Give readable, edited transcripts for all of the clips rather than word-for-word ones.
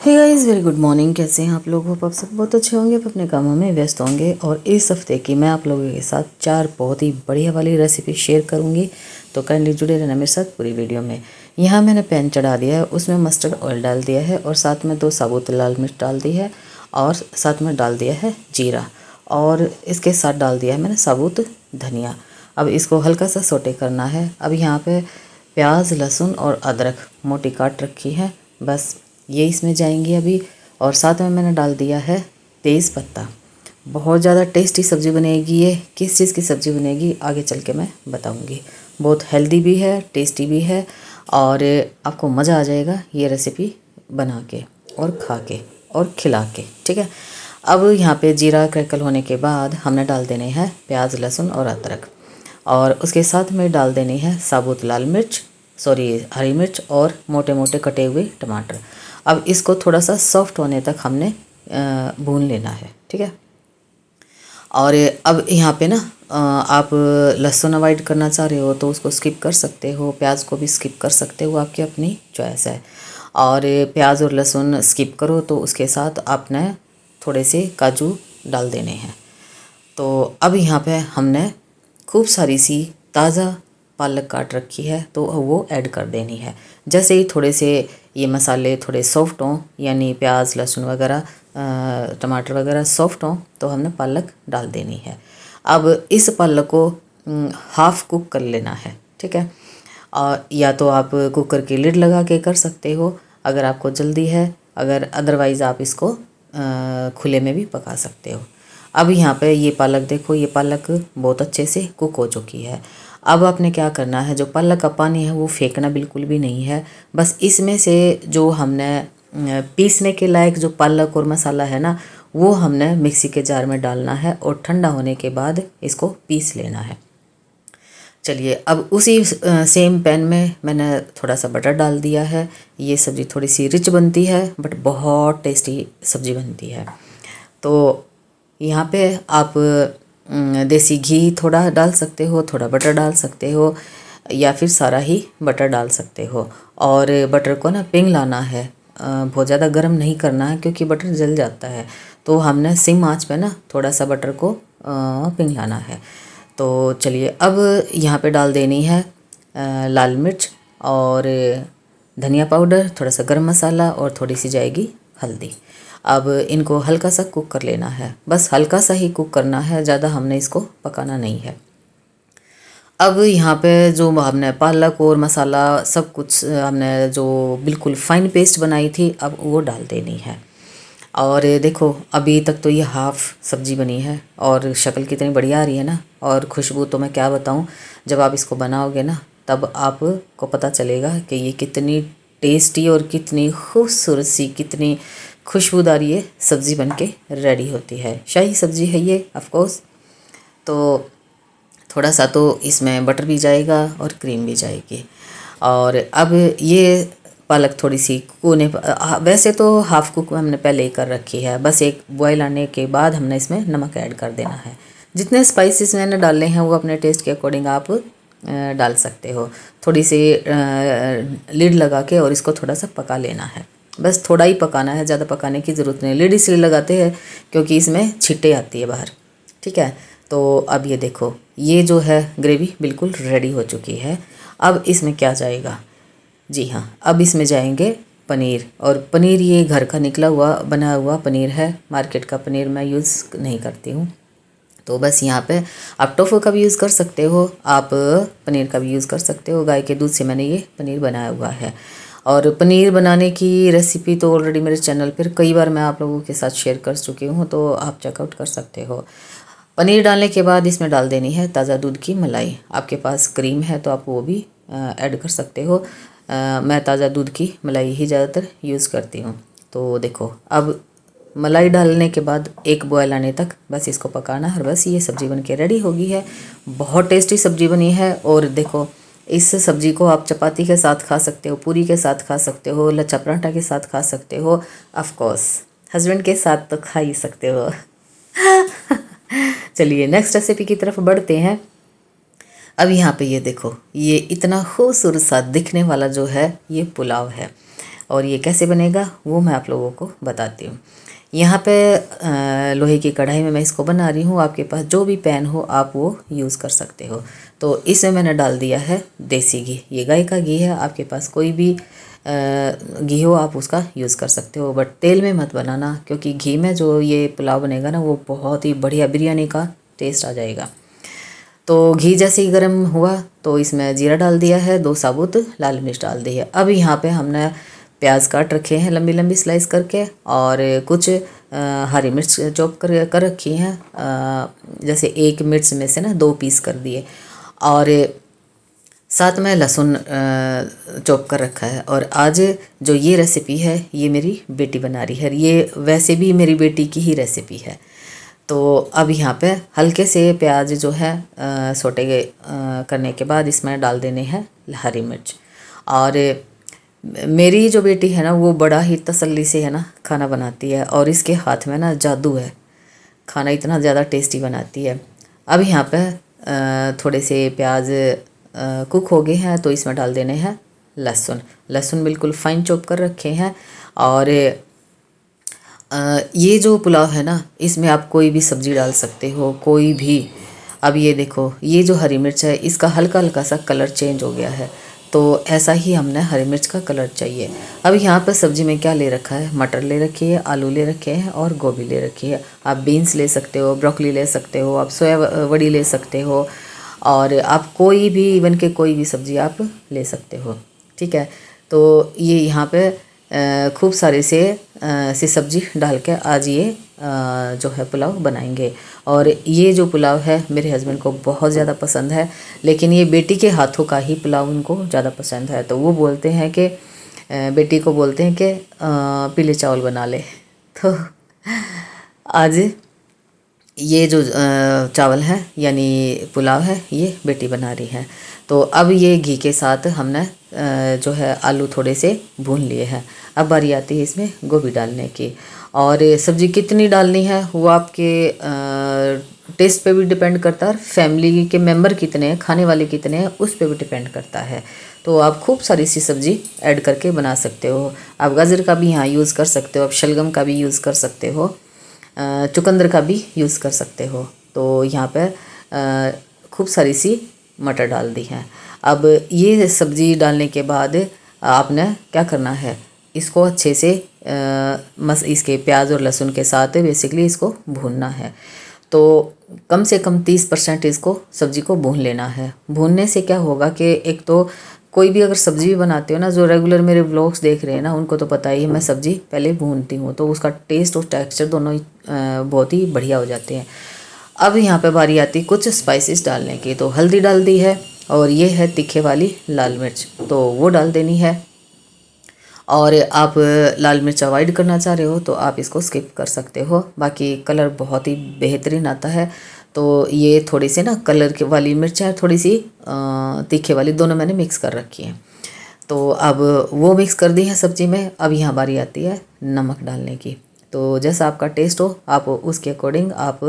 हे guys, very good morning. कैसे हैं आप लोग? होप आप सब बहुत अच्छे होंगे, अपने कामों में व्यस्त होंगे। और इस हफ्ते की मैं आप लोगों के साथ 4 बहुत ही बढ़िया वाली रेसिपी शेयर करूंगी, तो काइंडली जुड़े रहना मेरे साथ पूरी वीडियो में। यहाँ मैंने पैन चढ़ा दिया है, उसमें मस्टर्ड ऑयल डाल दिया है और साथ में 2 साबुत लाल मिर्च डाल दी है और साथ में डाल दिया है जीरा और इसके साथ डाल दिया है मैंने साबुत धनिया। अब इसको हल्का सा सोटे करना है। अब यहाँ पे प्याज, लहसुन और अदरक मोटी काट रखी है, बस ये इसमें जाएंगी अभी। और साथ में मैंने डाल दिया है तेज़ पत्ता। बहुत ज़्यादा टेस्टी सब्ज़ी बनेगी ये। किस चीज़ की सब्ज़ी बनेगी आगे चल के मैं बताऊंगी। बहुत हेल्दी भी है, टेस्टी भी है और आपको मज़ा आ जाएगा ये रेसिपी बना के और खा के और खिला के। ठीक है, अब यहाँ पे जीरा क्रैकल होने के बाद हमने डाल देने हैं प्याज, लहसुन और अदरक और उसके साथ में डाल देनी है साबुत लाल मिर्च, हरी मिर्च और मोटे मोटे कटे हुए टमाटर। अब इसको थोड़ा सा सॉफ्ट होने तक हमने भून लेना है। ठीक है, और अब यहाँ पे ना आप लहसुन अवॉइड करना चाह रहे हो तो उसको स्किप कर सकते हो, प्याज को भी स्किप कर सकते हो, आपकी अपनी चॉइस है। और प्याज और लहसुन स्किप करो तो उसके साथ आपने थोड़े से काजू डाल देने हैं। तो अब यहाँ पे हमने खूब सारी सी ताज़ा पालक काट रखी है तो वो ऐड कर देनी है। जैसे ही थोड़े से ये मसाले थोड़े सॉफ्ट हों, यानी प्याज, लहसुन वगैरह, टमाटर वगैरह सॉफ्ट हों, तो हमने पालक डाल देनी है। अब इस पालक को हाफ़ कुक कर लेना है। ठीक है, और या तो आप कुकर की लिड लगा के कर सकते हो अगर आपको जल्दी है, अगर अदरवाइज़ आप इसको खुले में भी पका सकते हो। अब यहाँ पे ये पालक देखो, ये पालक बहुत अच्छे से कुक हो चुकी है। अब आपने क्या करना है, जो पालक का पानी है वो फेंकना बिल्कुल भी नहीं है। बस इसमें से जो हमने पीसने के लायक जो पालक और मसाला है ना, वो हमने मिक्सी के जार में डालना है और ठंडा होने के बाद इसको पीस लेना है। चलिए, अब उसी सेम पैन में मैंने थोड़ा सा बटर डाल दिया है। ये सब्ज़ी थोड़ी सी रिच बनती है बट बहुत टेस्टी सब्ज़ी बनती है। तो यहाँ पे आप देसी घी थोड़ा डाल सकते हो, थोड़ा बटर डाल सकते हो या फिर सारा ही बटर डाल सकते हो। और बटर को ना पिघलाना है, बहुत ज़्यादा गर्म नहीं करना है क्योंकि बटर जल जाता है। तो हमने सिम आंच पे ना थोड़ा सा बटर को पिघलाना है। तो चलिए, अब यहाँ पे डाल देनी है लाल मिर्च और धनिया पाउडर, थोड़ा सा गरम मसाला और थोड़ी सी जाएगी हल्दी। अब इनको हल्का सा कुक कर लेना है, बस हल्का सा ही कुक करना है, ज़्यादा हमने इसको पकाना नहीं है। अब यहाँ पे जो हमने पालक और मसाला सब कुछ हमने जो बिल्कुल फाइन पेस्ट बनाई थी, अब वो डाल देनी है। और देखो, अभी तक तो ये हाफ़ सब्जी बनी है और शक्ल कितनी बढ़िया आ रही है ना, और खुशबू तो मैं क्या बताऊँ। जब आप इसको बनाओगे ना तब आपको पता चलेगा कि ये कितनी टेस्टी और कितनी खूबसूरत सी, कितनी खुशबूदार ये सब्ज़ी बनके रेडी होती है। शाही सब्ज़ी है ये ऑफ कोर्स। तो थोड़ा सा तो इसमें बटर भी जाएगा और क्रीम भी जाएगी। और अब ये पालक थोड़ी सी कोने वैसे तो हाफ़ कुक हमने पहले ही कर रखी है, बस एक बॉयल आने के बाद हमने इसमें नमक ऐड कर देना है। जितने स्पाइसेस मैंने डाले हैं वो अपने टेस्ट के अकॉर्डिंग आप डाल सकते हो। थोड़ी सी लिड लगा के और इसको थोड़ा सा पका लेना है, बस थोड़ा ही पकाना है, ज़्यादा पकाने की ज़रूरत नहीं। लिड इसलिए लगाते हैं क्योंकि इसमें छिट्टे आती है बाहर। ठीक है, तो अब ये देखो, ये जो है ग्रेवी बिल्कुल रेडी हो चुकी है। अब इसमें क्या जाएगा? जी हाँ, अब इसमें जाएंगे पनीर। और पनीर ये घर का निकला हुआ बना हुआ पनीर है, मार्केट का पनीर मैं यूज़ नहीं करती हूँ। तो बस यहाँ पे आप टोफू का भी यूज़ कर सकते हो, आप पनीर का भी यूज़ कर सकते हो। गाय के दूध से मैंने ये पनीर बनाया हुआ है। और पनीर बनाने की रेसिपी तो ऑलरेडी मेरे चैनल पर कई बार मैं आप लोगों के साथ शेयर कर चुकी हूँ, तो आप चेकआउट कर सकते हो। पनीर डालने के बाद इसमें डाल देनी है ताज़ा दूध की मलाई। आपके पास क्रीम है तो आप वो भी ऐड कर सकते हो। मैं ताज़ा दूध की मलाई ही ज़्यादातर यूज़ करती हूँ। तो देखो, अब मलाई डालने के बाद एक बॉयल आने तक बस इसको पकाना है और बस ये सब्ज़ी बन के रेडी होगी है। बहुत टेस्टी सब्ज़ी बनी है। और देखो, इस सब्ज़ी को आप चपाती के साथ खा सकते हो, पूरी के साथ खा सकते हो, लच्छा पराठा के साथ खा सकते हो, ऑफ कोर्स हस्बैंड के साथ तो खा ही सकते हो। चलिए, नेक्स्ट रेसिपी की तरफ बढ़ते हैं। अब यहाँ पे ये देखो, ये इतना खूबसूरत सा दिखने वाला जो है ये पुलाव है। और ये कैसे बनेगा वो मैं आप लोगों को बताती हूँ। यहाँ पे लोहे की कढ़ाई में मैं इसको बना रही हूँ। आपके पास जो भी पैन हो आप वो यूज़ कर सकते हो। तो इसमें मैंने डाल दिया है देसी घी। ये गाय का घी है, आपके पास कोई भी घी हो आप उसका यूज़ कर सकते हो, बट तेल में मत बनाना, क्योंकि घी में जो ये पुलाव बनेगा ना वो बहुत ही बढ़िया बिरयानी का टेस्ट आ जाएगा। तो घी जैसे ही गर्म हुआ तो इसमें जीरा डाल दिया है, 2 साबुत लाल मिर्च डाल दी है। अब यहाँ पे हमने प्याज काट रखे हैं लंबी लंबी स्लाइस करके, और कुछ हरी मिर्च चॉप कर रखी हैं। जैसे एक मिर्च में से ना 2 पीस कर दिए, और साथ में लहसुन चॉप कर रखा है। और आज जो ये रेसिपी है ये मेरी बेटी बना रही है, ये वैसे भी मेरी बेटी की ही रेसिपी है। तो अब यहाँ पे हल्के से प्याज जो है सोटे करने के बाद इसमें डाल देने हैं हरी मिर्च। और मेरी जो बेटी है ना वो बड़ा ही तसल्ली से है ना खाना बनाती है, और इसके हाथ में ना जादू है, खाना इतना ज़्यादा टेस्टी बनाती है। अब यहाँ पे थोड़े से प्याज कुक हो गए हैं तो इसमें डाल देने हैं लहसुन। लहसुन बिल्कुल फाइन चॉप कर रखे हैं। और ये जो पुलाव है ना इसमें आप कोई भी सब्ज़ी डाल सकते हो, कोई भी। अब ये देखो, ये जो हरी मिर्च है इसका हल्का हल्का सा कलर चेंज हो गया है, तो ऐसा ही हमने हरी मिर्च का कलर चाहिए। अब यहाँ पर सब्ज़ी में क्या ले रखा है, मटर ले रखी है, आलू ले रखे हैं और गोभी ले रखी है। आप बीन्स ले सकते हो, ब्रोकली ले सकते हो, आप सोया वड़ी ले सकते हो, और आप कोई भी इवन के कोई भी सब्ज़ी आप ले सकते हो। ठीक है, तो ये यहाँ पे खूब सारे से सब्ज़ी डाल के आज ये जो है पुलाव बनाएंगे। और ये जो पुलाव है मेरे हस्बैंड को बहुत ज़्यादा पसंद है, लेकिन ये बेटी के हाथों का ही पुलाव उनको ज़्यादा पसंद है। तो वो बोलते हैं कि बेटी को बोलते हैं कि पीले चावल बना ले। तो आज ये जो चावल है यानी पुलाव है ये बेटी बना रही है। तो अब ये घी के साथ हमने जो है आलू थोड़े से भून लिए हैं। अब बारी आती है इसमें गोभी डालने की, और सब्ज़ी कितनी डालनी है वो आपके टेस्ट पे भी डिपेंड करता है, और फैमिली के मेंबर कितने हैं, खाने वाले कितने हैं, उस पे भी डिपेंड करता है। तो आप खूब सारी सी सब्ज़ी ऐड करके बना सकते हो। आप गाजर का भी यहाँ यूज़ कर सकते हो, आप शलगम का भी यूज़ कर सकते हो, चुकंदर का भी यूज़ कर सकते हो। तो यहाँ पे खूब सारी सी मटर डाल दी है। अब ये सब्ज़ी डालने के बाद आपने क्या करना है, इसको अच्छे से इसके प्याज और लहसुन के साथ बेसिकली इसको भूनना है। तो कम से कम 30% इसको सब्ज़ी को भून लेना है। भूनने से क्या होगा कि एक तो कोई भी अगर सब्ज़ी भी बनाते हो ना, जो रेगुलर मेरे व्लॉग्स देख रहे हैं ना उनको तो पता ही है मैं सब्ज़ी पहले भूनती हूँ, तो उसका टेस्ट और टेक्सचर दोनों ही बहुत ही बढ़िया हो जाते हैं। अब यहाँ पे बारी आती कुछ स्पाइसेस डालने की। तो हल्दी डाल दी है, और ये है तीखे वाली लाल मिर्च, तो वो डाल देनी है। और आप लाल मिर्च अवॉइड करना चाह रहे हो तो आप इसको स्किप कर सकते हो, बाकी कलर बहुत ही बेहतरीन आता है। तो ये थोड़ी सी ना कलर के वाली मिर्च है, थोड़ी सी तीखे वाली, दोनों मैंने मिक्स कर रखी है। तो अब वो मिक्स कर दी है सब्ज़ी में। अब यहाँ बारी आती है नमक डालने की। तो जैसा आपका टेस्ट हो आप उसके अकॉर्डिंग आप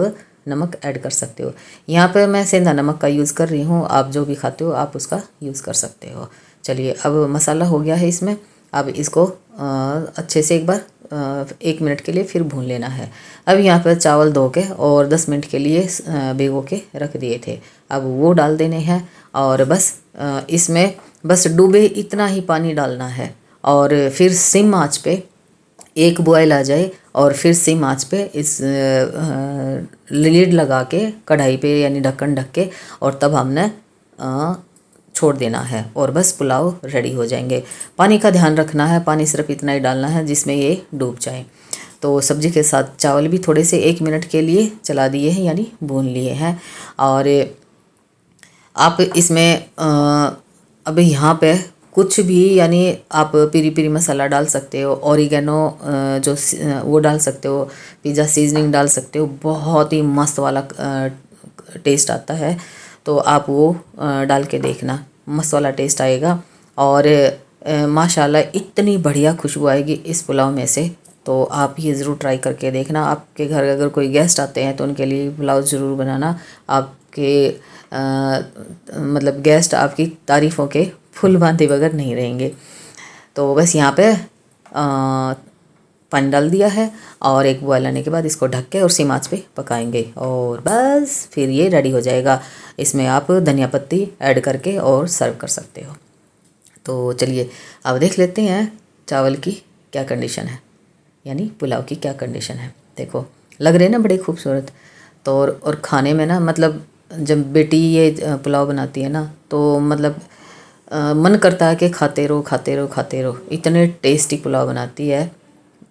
नमक ऐड कर सकते हो। यहाँ पर मैं सेंधा नमक का यूज़ कर रही हूँ, आप जो भी खाते हो आप उसका यूज़ कर सकते हो। चलिए, अब मसाला हो गया है इसमें। अब इसको अच्छे से एक बार 1 मिनट के लिए फिर भून लेना है। अब यहाँ पर चावल धो के और 10 मिनट के लिए भिगो के रख दिए थे, अब वो डाल देने हैं। और बस इसमें बस डूबे इतना ही पानी डालना है, और फिर सिम आंच पे एक बॉयल आ जाए और फिर सिम आंच पे इस लीड लगा के कढ़ाई पे यानी ढक्कन ढक के, और तब हमने छोड़ देना है, और बस पुलाव रेडी हो जाएंगे। पानी का ध्यान रखना है, पानी सिर्फ इतना ही डालना है जिसमें ये डूब जाए। तो सब्ज़ी के साथ चावल भी थोड़े से 1 मिनट के लिए चला दिए हैं यानी भून लिए हैं। और आप इसमें अब यहाँ पे कुछ भी यानी आप पेरी पेरी मसाला डाल सकते हो, ऑरिगेनो जो वो डाल सकते हो, पिज़्ज़ा सीजनिंग डाल सकते हो, बहुत ही मस्त वाला टेस्ट आता है। तो आप वो डाल के देखना, मस्त वाला टेस्ट आएगा। और माशाल्लाह इतनी बढ़िया खुशबू आएगी इस पुलाव में से, तो आप ये ज़रूर ट्राई करके देखना। आपके घर अगर कोई गेस्ट आते हैं तो उनके लिए पुलाव ज़रूर बनाना। आपके मतलब गेस्ट आपकी तारीफ़ों के फुल बांधे बगैर नहीं रहेंगे। तो बस यहाँ पे पानी डाल दिया है और एक बॉयल आने के बाद इसको ढक के और सेम आंच पे पकाएंगे और बस फिर ये रेडी हो जाएगा। इसमें आप धनिया पत्ती ऐड करके और सर्व कर सकते हो। तो चलिए अब देख लेते हैं चावल की क्या कंडीशन है, यानी पुलाव की क्या कंडीशन है। देखो लग रहे ना बड़े खूबसूरत। तो और खाने में ना मतलब जब बेटी ये पुलाव बनाती है ना तो मतलब मन करता है कि खाते रहो खाते रहो खाते रहो, इतने टेस्टी पुलाव बनाती है।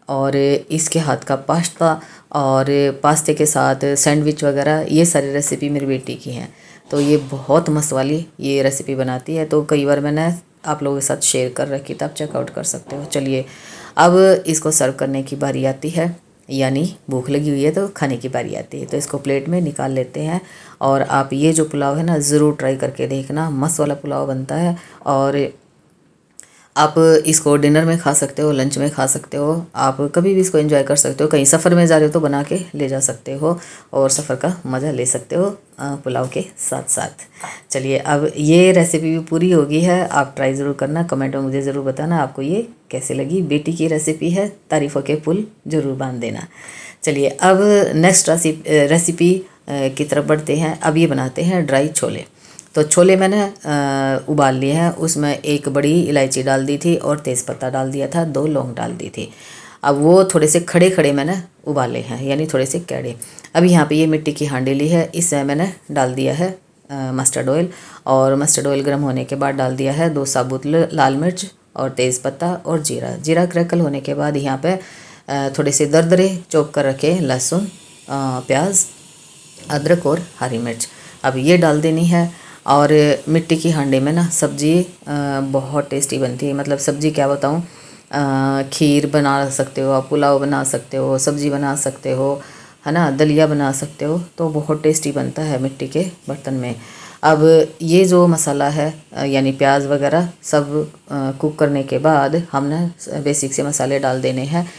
और इसके हाथ का पास्ता और पास्ते के साथ सैंडविच वगैरह ये सारी रेसिपी मेरी बेटी की हैं। तो ये बहुत मस्त वाली ये रेसिपी बनाती है। तो कई बार मैंने आप लोगों के साथ शेयर कर रखी, तो आप चेकआउट कर सकते हो। चलिए अब इसको सर्व करने की बारी आती है, यानी भूख लगी हुई है तो खाने की बारी आती है। तो इसको प्लेट में निकाल लेते हैं और आप ये जो पुलाव है ना ज़रूर ट्राई करके देखना, मस्त वाला पुलाव बनता है। और आप इसको डिनर में खा सकते हो, लंच में खा सकते हो, आप कभी भी इसको एंजॉय कर सकते हो। कहीं सफ़र में जा रहे हो तो बना के ले जा सकते हो और सफ़र का मज़ा ले सकते हो पुलाव के साथ साथ। चलिए अब ये रेसिपी भी पूरी हो गई है, आप ट्राई ज़रूर करना, कमेंट में मुझे ज़रूर बताना आपको ये कैसे लगी। बेटी की रेसिपी है, तारीफ़ों के पुल ज़रूर बांध देना। चलिए अब नेक्स्ट रेसिपी की तरफ बढ़ते हैं। अब ये बनाते हैं ड्राई छोले। तो छोले मैंने उबाल लिए हैं, उसमें एक बड़ी इलायची डाल दी थी और तेज़पत्ता डाल दिया था, 2 लौंग डाल दी थी। अब वो थोड़े से खड़े खड़े मैंने उबाले हैं, यानी थोड़े से कैड़े। अब यहाँ पे ये मिट्टी की हांडी ली है, इसमें मैंने डाल दिया है मस्टर्ड ऑयल। और मस्टर्ड ऑयल गर्म होने के बाद डाल दिया है 2 साबुत लाल मिर्च और तेज़पत्ता और जीरा। जीरा क्रैकल होने के बाद यहाँ पे थोड़े से दरदरे चॉप कर रखे लहसुन, प्याज, अदरक और हरी मिर्च अब ये डाल देनी है। और मिट्टी की हांडी में ना सब्ज़ी बहुत टेस्टी बनती है। मतलब सब्ज़ी क्या बताऊँ, खीर बना सकते हो आप, पुलाव बना सकते हो, सब्ज़ी बना सकते हो, है ना, दलिया बना सकते हो। तो बहुत टेस्टी बनता है मिट्टी के बर्तन में। अब ये जो मसाला है यानी प्याज वगैरह सब कुक करने के बाद हमने बेसिक से मसाले डाल देने हैं।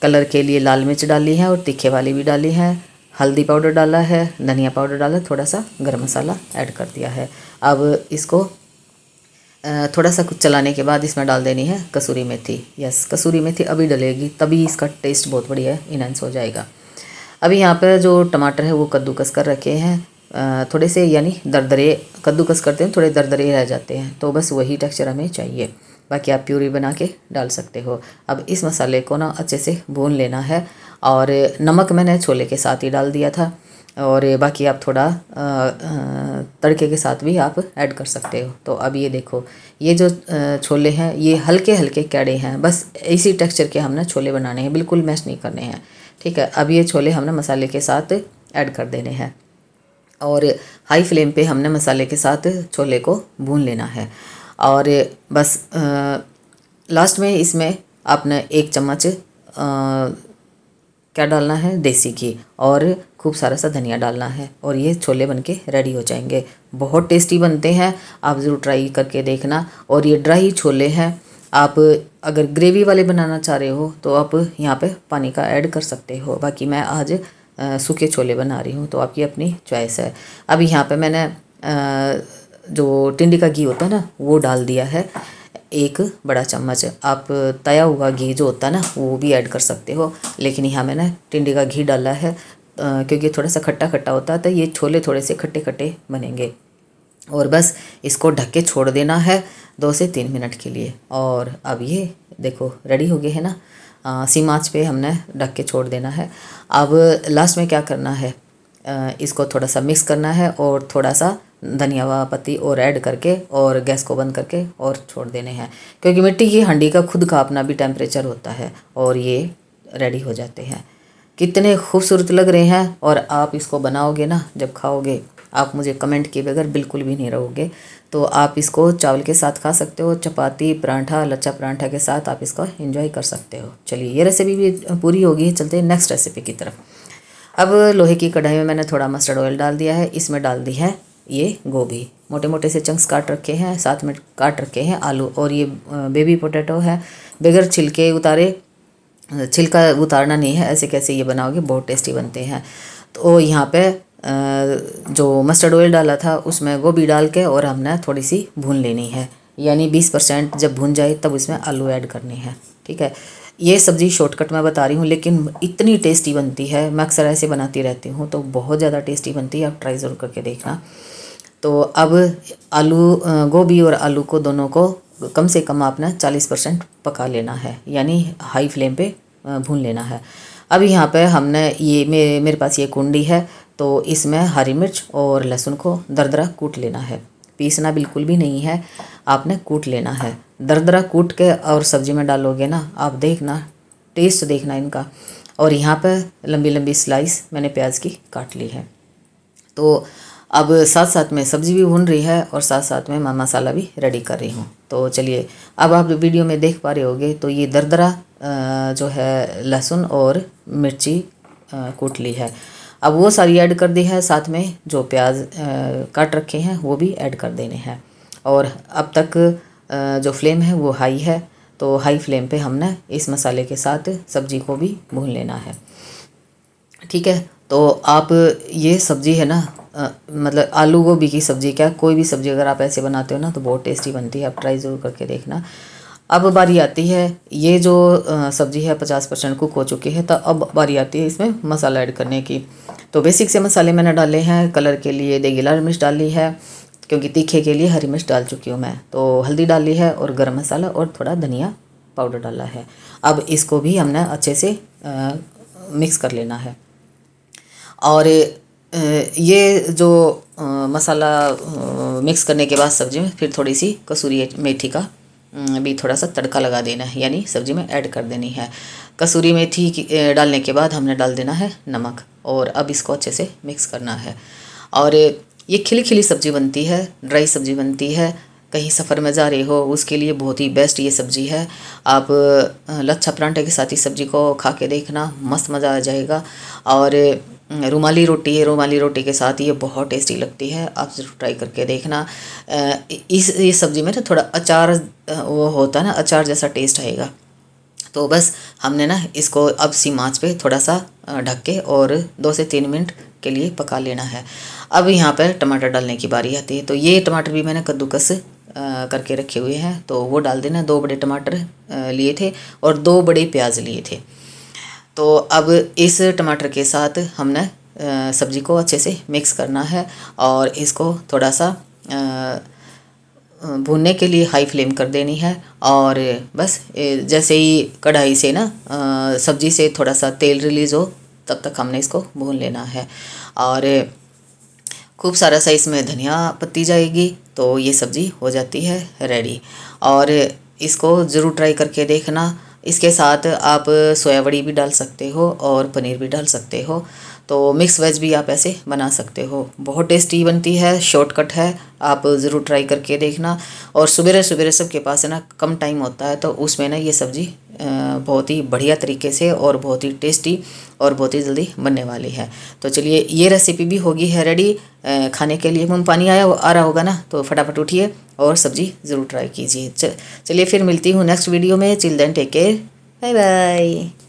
कलर के लिए लाल मिर्च डाली है और तीखे वाली भी डाली है, हल्दी पाउडर डाला है, धनिया पाउडर डाला, थोड़ा सा गरम मसाला ऐड कर दिया है। अब इसको थोड़ा सा कुछ चलाने के बाद इसमें डाल देनी है कसूरी मेथी। यस, कसूरी मेथी अभी डलेगी तभी इसका टेस्ट बहुत बढ़िया इनहेंस हो जाएगा। अभी यहाँ पर जो टमाटर है वो कद्दूकस कर रखे हैं, थोड़े से यानी दरदरे कद्दूकस करते हैं, थोड़े दरदरे रह जाते हैं, तो बस वही टेक्सचर हमें चाहिए। बाकी आप प्यूरी बना के डाल सकते हो। अब इस मसाले को ना अच्छे से भून लेना है। और नमक मैंने छोले के साथ ही डाल दिया था और बाकी आप थोड़ा तड़के के साथ भी आप ऐड कर सकते हो। तो अब ये देखो ये जो छोले हैं ये हल्के हल्के कैड़े हैं, बस इसी टेक्सचर के हमने छोले बनाने हैं, बिल्कुल मैश नहीं करने हैं। ठीक है, अब ये छोले हमने मसाले के साथ ऐड कर देने हैं और हाई फ्लेम पे हमने मसाले के साथ छोले को भून लेना है। और बस लास्ट में इसमें आपने 1 चम्मच क्या डालना है, देसी घी, और खूब सारा सा धनिया डालना है और ये छोले बनके रेडी हो जाएंगे। बहुत टेस्टी बनते हैं, आप ज़रूर ट्राई करके देखना। और ये ड्राई छोले हैं, आप अगर ग्रेवी वाले बनाना चाह रहे हो तो आप यहाँ पे पानी का ऐड कर सकते हो। बाकी मैं आज सूखे छोले बना रही हूँ तो आपकी अपनी चॉइस है। अब यहाँ पे मैंने जो टिंडी का घी होता है ना वो डाल दिया है 1 बड़ा चम्मच। आप तया हुआ घी जो होता है ना वो भी ऐड कर सकते हो, लेकिन यहाँ मैंने टिंडी का घी डाला है क्योंकि थोड़ा सा खट्टा खट्टा होता है तो ये छोले थोड़े से खट्टे खट्टे बनेंगे। और बस इसको ढक के छोड़ देना है 2 से 3 मिनट के लिए। और अब ये देखो रेडी हो गए है ना, सिम आंच पे हमने ढक के छोड़ देना है। अब लास्ट में क्या करना है, इसको थोड़ा सा मिक्स करना है और थोड़ा सा धनिया पत्ती और ऐड करके और गैस को बंद करके और छोड़ देने हैं, क्योंकि मिट्टी की हांडी का खुद का अपना भी टेम्परेचर होता है। और ये रेडी हो जाते हैं, कितने खूबसूरत लग रहे हैं। और आप इसको बनाओगे ना, जब खाओगे आप मुझे कमेंट किए बगैर बिल्कुल भी नहीं रहोगे। तो आप इसको चावल के साथ खा सकते हो, चपाती, पराठा, लच्छा पराठा के साथ आप इसको एंजॉय कर सकते हो। चलिए ये रेसिपी भी पूरी होगी, चलते हैं नेक्स्ट रेसिपी की तरफ। अब लोहे की कढ़ाई में मैंने थोड़ा मस्टर्ड ऑयल डाल दिया है, इसमें डाल दी है ये गोभी, मोटे मोटे से चंक्स काट रखे हैं, साथ में काट रखे हैं आलू, और ये बेबी पोटैटो है, बगैर छिलके उतारे, छिलका उतारना नहीं है, ऐसे कैसे ये बनाओगे बहुत टेस्टी बनते हैं। तो यहाँ पे जो मस्टर्ड ऑयल डाला था उसमें गोभी डाल के और हमने थोड़ी सी भून लेनी है, यानी 20% जब भून जाए तब इसमें आलू ऐड करने हैं। ठीक है। ये सब्ज़ी शॉर्टकट में बता रही हूँ, लेकिन इतनी टेस्टी बनती है। मैं अक्सर ऐसे बनाती रहती हूँ, तो बहुत ज़्यादा टेस्टी बनती है। आप ट्राई ज़रूर करके देखना। तो अब आलू, गोभी और आलू को दोनों को कम से कम आपने 40% पका लेना है, यानी हाई फ्लेम पे भून लेना है। अब यहाँ पे हमने ये मेरे पास ये कुंडी है, तो इसमें हरी मिर्च और लहसुन को दरदरा कूट लेना है। पीसना बिल्कुल भी नहीं है, आपने कूट लेना है। दरदरा कूट के और सब्ज़ी में डालोगे ना, आप देखना टेस्ट देखना इनका। और यहाँ पे लंबी लंबी स्लाइस मैंने प्याज की काट ली है। तो अब साथ साथ में सब्ज़ी भी भून रही है और साथ साथ में मैं मसाला भी रेडी कर रही हूँ। तो चलिए, अब आप वीडियो में देख पा रहे होगे, तो ये दरदरा जो है लहसुन और मिर्ची कूट ली है। अब वो सारी ऐड कर दी है, साथ में जो प्याज काट रखे हैं वो भी ऐड कर देने हैं। और अब तक जो फ्लेम है वो हाई है, तो हाई फ्लेम पे हमने इस मसाले के साथ सब्ज़ी को भी भून लेना है, ठीक है। तो आप ये सब्ज़ी है ना, मतलब आलू गोभी की सब्ज़ी, क्या कोई भी सब्ज़ी अगर आप ऐसे बनाते हो ना तो बहुत टेस्टी बनती है। आप ट्राई ज़रूर करके देखना। अब बारी आती है, ये जो सब्ज़ी है 50% कुक हो चुकी है, तो अब बारी आती है इसमें मसाला ऐड करने की। तो बेसिक से मसाले मैंने डाले हैं। कलर के लिए देगी लाल मिर्च डाली है, क्योंकि तीखे के लिए हरी मिर्च डाल चुकी हूँ मैं। तो हल्दी डाली है और गरम मसाला और थोड़ा धनिया पाउडर डाला है। अब इसको भी हमने अच्छे से मिक्स कर लेना है। और ये जो मसाला मिक्स करने के बाद सब्ज़ी में फिर थोड़ी सी कसूरी मेथी का भी थोड़ा सा तड़का लगा देना है, यानी सब्ज़ी में ऐड कर देनी है। कसूरी मेथी डालने के बाद हमने डाल देना है नमक, और अब इसको अच्छे से मिक्स करना है। और ये खिली खिली सब्ज़ी बनती है, ड्राई सब्ज़ी बनती है। कहीं सफ़र में जा रहे हो उसके लिए बहुत ही बेस्ट ये सब्ज़ी है। आप लच्छा परांठे के साथ ही सब्ज़ी को खा के देखना, मस्त मज़ा आ जाएगा। और रुमाली रोटी है, रुमाली रोटी के साथ ये बहुत टेस्टी लगती है। आप ज़रूर ट्राई करके देखना। ये सब्ज़ी में ना थोड़ा अचार वो होता है ना, अचार जैसा टेस्ट आएगा। तो बस हमने ना इसको अब सीम आंच पे थोड़ा सा ढक के और 2 से 3 मिनट के लिए पका लेना है। अब यहाँ पर टमाटर डालने की बारी आती है। तो ये टमाटर भी मैंने कद्दूकस करके रखे हुए हैं, तो वो डाल देना। 2 बड़े टमाटर लिए थे और 2 बड़े प्याज लिए थे। तो अब इस टमाटर के साथ हमने सब्ज़ी को अच्छे से मिक्स करना है और इसको थोड़ा सा भूनने के लिए हाई फ्लेम कर देनी है। और बस जैसे ही कढ़ाई से ना सब्ज़ी से थोड़ा सा तेल रिलीज़ हो, तब तक हमने इसको भून लेना है। और खूब सारा सा इसमें धनिया पत्ती जाएगी, तो ये सब्ज़ी हो जाती है रेडी। और इसको ज़रूर ट्राई करके देखना। इसके साथ आप सोया बड़ी भी डाल सकते हो और पनीर भी डाल सकते हो। तो मिक्स वेज भी आप ऐसे बना सकते हो। बहुत टेस्टी बनती है, शॉर्टकट है, आप ज़रूर ट्राई करके देखना। और सवेरे सवेरे सबके पास है ना कम टाइम होता है, तो उसमें ना ये सब्ज़ी बहुत ही बढ़िया तरीके से और बहुत ही टेस्टी और बहुत ही जल्दी बनने वाली है। तो चलिए, ये रेसिपी भी होगी है रेडी खाने के लिए। मुँह पानी आ रहा होगा ना, तो फटाफट उठिए और सब्ज़ी ज़रूर ट्राई कीजिए। चलिए फिर मिलती हूँ नेक्स्ट वीडियो में। Chill then take care, bye bye.